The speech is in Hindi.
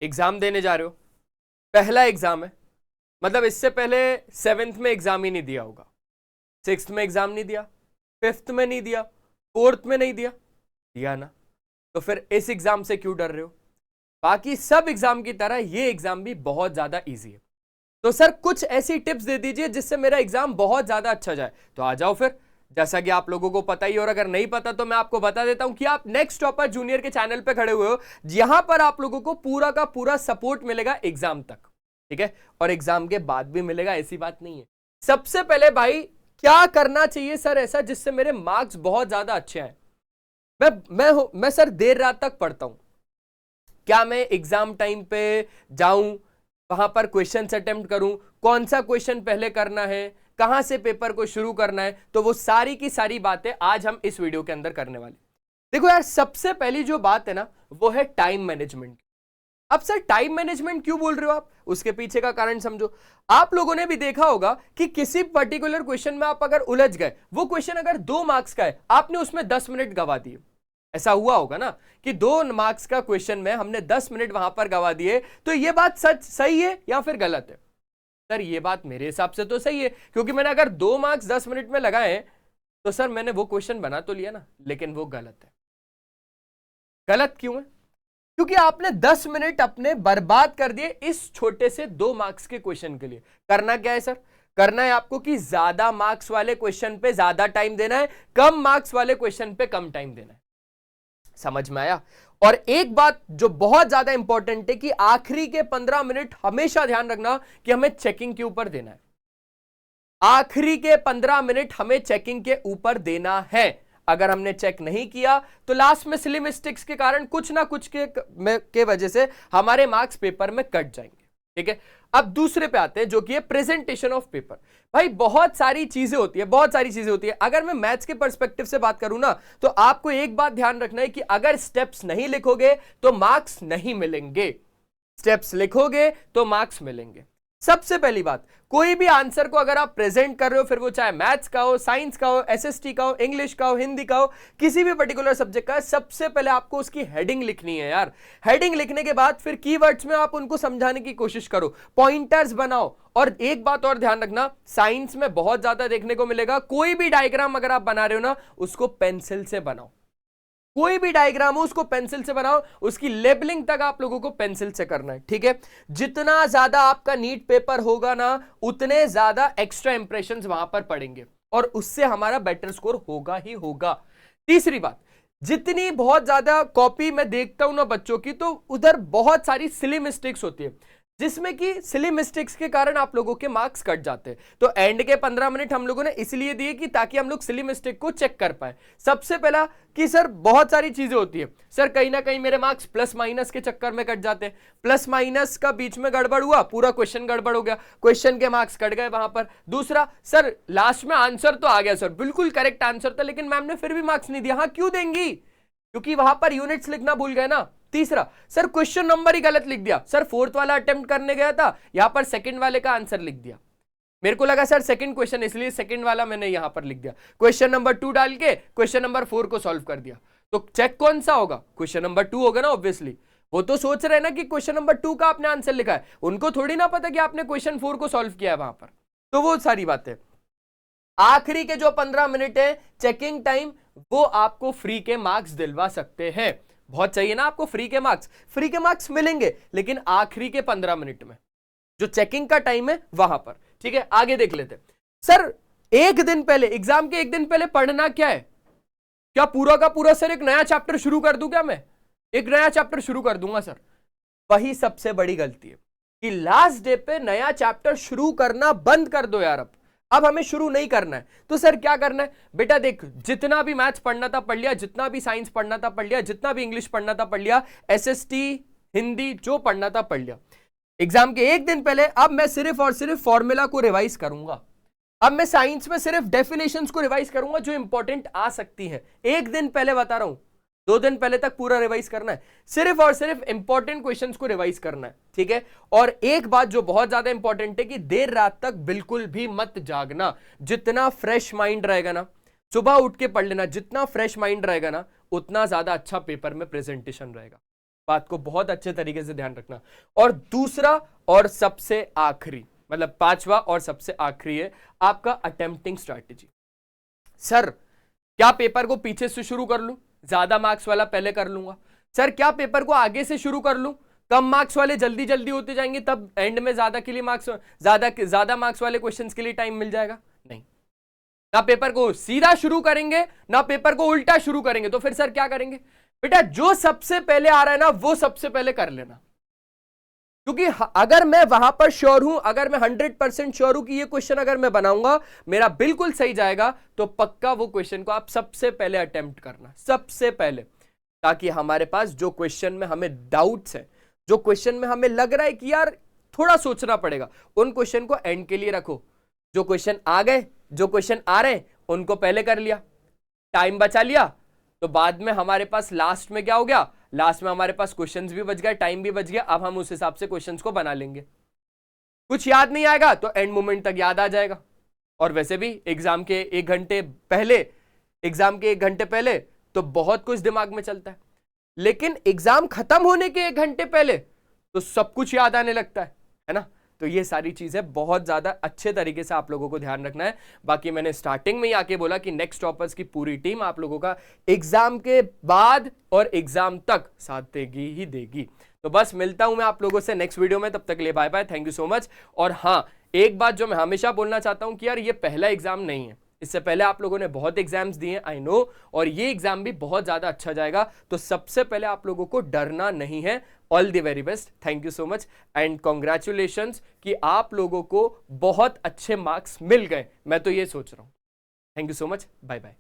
एग्जाम देने जा रहे हो, पहला एग्जाम है, मतलब इससे पहले 7th में एग्जाम ही नहीं दिया होगा, 6th में एग्जाम नहीं दिया, 5th में नहीं दिया, 4th में नहीं दिया, दिया ना, तो फिर इस एग्जाम से क्यों डर रहे हो? बाकी सब एग्जाम की तरह ये एग्जाम भी बहुत ज्यादा इजी है। तो सर कुछ ऐसी टिप्स दे दीजिए जिससे मेरा एग्जाम बहुत ज्यादा अच्छा जाए। तो आ जाओ फिर, जैसा कि आप लोगों को पता ही, और अगर नहीं पता तो मैं आपको बता देता हूं कि आप नेक्स्ट टॉपर जूनियर के चैनल पे खड़े हुए हो, यहां पर आप लोगों को पूरा का पूरा सपोर्ट मिलेगा एग्जाम तक, ठीक है, और एग्जाम के बाद भी मिलेगा, ऐसी बात नहीं है। सबसे पहले भाई क्या करना चाहिए सर ऐसा जिससे मेरे मार्क्स बहुत ज्यादा अच्छे आए? मैं सर देर रात तक पढ़ता हूं, क्या मैं एग्जाम टाइम पे जाऊं, वहां पर क्वेश्चन अटेम्प्ट करूं, कौन सा क्वेश्चन पहले करना है, कहां से पेपर को शुरू करना है, तो वो सारी की सारी बातें आज हम इस वीडियो के अंदर करने वाले। देखो यार, सबसे पहली जो बात है ना वो है टाइम मैनेजमेंट। अब सर टाइम मैनेजमेंट क्यों बोल रहे हो आप, उसके पीछे का कारण समझो। आप लोगों ने भी देखा होगा कि किसी पर्टिकुलर क्वेश्चन में आप अगर उलझ गए, वो क्वेश्चन अगर 2 मार्क्स का है, आपने उसमें 10 मिनट गवा दिए, ऐसा हुआ होगा ना कि 2 मार्क्स का क्वेश्चन में हमने 10 मिनट वहां पर गवा दिए। तो ये बात सच सही है या फिर गलत है? सर ये बात मेरे हिसाब से तो सही है, क्योंकि मैंने अगर 2 मार्क्स 10 मिनट में लगाए तो सर मैंने वो क्वेश्चन बना तो लिया ना, लेकिन वो गलत है। गलत क्यों है? क्योंकि आपने 10 मिनट अपने बर्बाद कर दिए इस छोटे से 2 मार्क्स के क्वेश्चन के लिए। करना क्या है सर? करना है आपको कि ज्यादा मार्क्स वाले क्वेश्चन पे ज्यादा टाइम देना है, कम मार्क्स वाले क्वेश्चन पे कम टाइम देना है। समझ में आया? और एक बात जो बहुत ज्यादा इंपॉर्टेंट है कि आखिरी के 15 मिनट हमेशा ध्यान रखना कि हमें चेकिंग के ऊपर देना है। आखिरी के 15 मिनट हमें चेकिंग के ऊपर देना है। अगर हमने चेक नहीं किया तो लास्ट में सिली मिस्टेक्स के कारण कुछ ना कुछ के वजह से हमारे मार्क्स पेपर में कट जाएंगे, ठीक है। अब दूसरे पे आते हैं जो कि है प्रेजेंटेशन ऑफ पेपर। भाई बहुत सारी चीजें होती है, बहुत सारी चीजें होती है। अगर मैं मैथ्स के पर्सपेक्टिव से बात करूं ना, तो आपको एक बात ध्यान रखना है कि अगर स्टेप्स नहीं लिखोगे तो मार्क्स नहीं मिलेंगे, स्टेप्स लिखोगे तो मार्क्स मिलेंगे। सबसे पहली बात, कोई भी आंसर को अगर आप प्रेजेंट कर रहे हो, फिर वो चाहे मैथ्स का हो, साइंस का हो, एसएसटी का हो, इंग्लिश का हो, हिंदी का हो, किसी भी पर्टिकुलर सब्जेक्ट का, सबसे पहले आपको उसकी हेडिंग लिखनी है यार। हेडिंग लिखने के बाद फिर कीवर्ड्स में आप उनको समझाने की कोशिश करो, पॉइंटर्स बनाओ। और एक बात और ध्यान रखना, साइंस में बहुत ज्यादा देखने को मिलेगा, कोई भी डायग्राम अगर आप बना रहे हो ना, उसको पेंसिल से बनाओ। कोई भी डायग्राम हो उसको पेंसिल से बनाओ, उसकी लेबलिंग तक आप लोगों को पेंसिल से करना है, ठीक है। जितना ज्यादा आपका नीट पेपर होगा ना, उतने ज्यादा एक्स्ट्रा इंप्रेशंस वहां पर पड़ेंगे और उससे हमारा बेटर स्कोर होगा ही होगा। तीसरी बात, जितनी बहुत ज्यादा कॉपी मैं देखता हूं ना बच्चों की, तो उधर बहुत सारी सिली मिस्टेक्स होती है, जिसमें कि सिली मिस्टेक्स के कारण आप लोगों के मार्क्स कट जाते हैं। तो एंड के 15 मिनट हम लोगों ने इसलिए दिए कि ताकि हम लोग सिली मिस्टेक को चेक कर पाए। सबसे पहला कि सर बहुत सारी चीजें होती है, सर कहीं ना कहीं मेरे मार्क्स प्लस माइनस के चक्कर में कट जाते हैं, प्लस माइनस का बीच में गड़बड़ हुआ, पूरा क्वेश्चन गड़बड़ हो गया, क्वेश्चन के मार्क्स कट गए वहां पर। दूसरा, सर लास्ट में आंसर तो आ गया सर, बिल्कुल करेक्ट आंसर था, लेकिन मैम ने फिर भी मार्क्स नहीं दिया। हाँ क्यों देंगी? क्योंकि वहां पर यूनिट्स लिखना भूल गए ना। तीसरा, सर क्वेश्चन नंबर ही गलत लिख दिया, सर 4th वाला अटेम्प्ट करने गया था, यहां पर 2nd वाले का आंसर लिख दिया। मेरे को लगा सर 2nd क्वेश्चन, इसलिए 2nd वाला मैंने यहां पर लिख दिया, क्वेश्चन नंबर 2 डाल के क्वेश्चन नंबर 4 को सॉल्व कर दिया। तो चेक कौन सा होगा? क्वेश्चन नंबर 2 होगा ना ऑब्वियसली। वो तो सोच रहे हैं ना कि क्वेश्चन नंबर 2 का आपने आंसर लिखा है, उनको थोड़ी ना पता कि आपने क्वेश्चन 4 को सॉल्व किया है वहां पर। तो वो सारी बातें, आखिरी के जो 15 मिनट है चेकिंग टाइम, वो आपको फ्री के मार्क्स दिलवा सकते हैं। बहुत चाहिए ना आपको फ्री के मार्क्स? फ्री के मार्क्स मिलेंगे, लेकिन आखिरी के 15 मिनट में जो चेकिंग का टाइम है वहां पर, ठीक है। आगे देख लेते हैं। सर एक दिन पहले, एग्जाम के एक दिन पहले पढ़ना क्या है? क्या पूरा का पूरा सर एक नया चैप्टर शुरू कर दूं? क्या मैं एक नया चैप्टर शुरू कर दूंगा सर? वही सबसे बड़ी गलती है कि लास्ट डे पे नया चैप्टर शुरू करना बंद कर दो यार। अब हमें शुरू नहीं करना है। तो सर क्या करना है? बेटा देख, जितना भी मैथ्स पढ़ना था पढ़ लिया, जितना भी साइंस पढ़ना था पढ़ लिया, जितना भी इंग्लिश पढ़ना था पढ़ लिया, एसएसटी हिंदी जो पढ़ना था पढ़ लिया। एग्जाम के एक दिन पहले अब मैं सिर्फ और सिर्फ फॉर्मूला को रिवाइज करूंगा। अब मैं साइंस में सिर्फ डेफिनेशंस को रिवाइज करूंगा जो इंपॉर्टेंट आ सकती है। एक दिन पहले बता रहा हूं, 2 दिन पहले तक पूरा रिवाइज करना है, सिर्फ और सिर्फ इंपॉर्टेंट क्वेश्चंस को रिवाइज करना है, ठीक है। और एक बात जो बहुत ज्यादा इंपॉर्टेंट है कि देर रात तक बिल्कुल भी मत जागना। जितना फ्रेश माइंड रहेगा ना, सुबह उठ के पढ़ लेना, जितना फ्रेश माइंड रहेगा ना, उतना ज्यादा अच्छा पेपर में प्रेजेंटेशन रहेगा। बात को बहुत अच्छे तरीके से ध्यान रखना। और दूसरा और सबसे आखिरी, मतलब पांचवा और सबसे आखिरी है आपका अटेम्प्टिंग स्ट्रैटेजी। सर क्या पेपर को पीछे से शुरू कर लूं, ज्यादा मार्क्स वाला पहले कर लूंगा। सर क्या पेपर को आगे से शुरू कर लूं, कम मार्क्स वाले जल्दी जल्दी होते जाएंगे, तब एंड में ज्यादा के लिए मार्क्स, ज्यादा मार्क्स वाले क्वेश्चंस के लिए टाइम मिल जाएगा। नहीं, ना पेपर को सीधा शुरू करेंगे ना पेपर को उल्टा शुरू करेंगे। तो फिर सर क्या करेंगे, बेटा जो सबसे पहले आ रहा है ना वो सबसे पहले कर लेना। क्योंकि अगर मैं वहां पर श्योर हूं, अगर मैं 100% श्योर हूं कि ये क्वेश्चन अगर मैं बनाऊंगा मेरा बिल्कुल सही जाएगा, तो पक्का वो क्वेश्चन को आप सबसे पहले अटेम्प्ट करना, सबसे पहले, ताकि हमारे पास जो क्वेश्चन में हमें डाउट्स है, जो क्वेश्चन में हमें लग रहा है कि यार थोड़ा सोचना पड़ेगा, उन क्वेश्चन को एंड के लिए रखो। जो क्वेश्चन आ गए, जो क्वेश्चन आ रहे हैं उनको पहले कर लिया, टाइम बचा लिया, तो बाद में हमारे पास लास्ट में क्या हो गया, लास्ट में हमारे पास क्वेश्चंस भी बच गए, टाइम भी बच गया। अब हम उस हिसाब से क्वेश्चंस को बना लेंगे। कुछ याद नहीं आएगा तो एंड मोमेंट तक याद आ जाएगा। और वैसे भी एग्जाम के 1 घंटे पहले तो बहुत कुछ दिमाग में चलता है, लेकिन एग्जाम खत्म होने के 1 घंटे पहले तो सब कुछ याद आने लगता है ना। तो ये सारी चीजें बहुत ज्यादा अच्छे तरीके से आप लोगों को ध्यान रखना है। बाकी मैंने स्टार्टिंग में ही आके बोला कि नेक्स्ट टॉपर्स की पूरी टीम आप लोगों का एग्जाम के बाद और एग्जाम तक साथ देगी ही देगी। तो बस मिलता हूं मैं आप लोगों से नेक्स्ट वीडियो में, तब तक के लिए bye bye, thank you so much. और हाँ, एक बात जो मैं हमेशा बोलना चाहता हूं कि यार ये पहला एग्जाम नहीं है, इससे पहले आप लोगों ने बहुत एग्जाम्स दिए, आई नो, और ये एग्जाम भी बहुत ज्यादा अच्छा जाएगा। तो सबसे पहले आप लोगों को डरना नहीं है। All the very best, thank you so much and congratulations कि आप लोगों को बहुत अच्छे मार्क्स मिल गए, मैं तो ये सोच रहा हूं। Thank you so much, bye bye.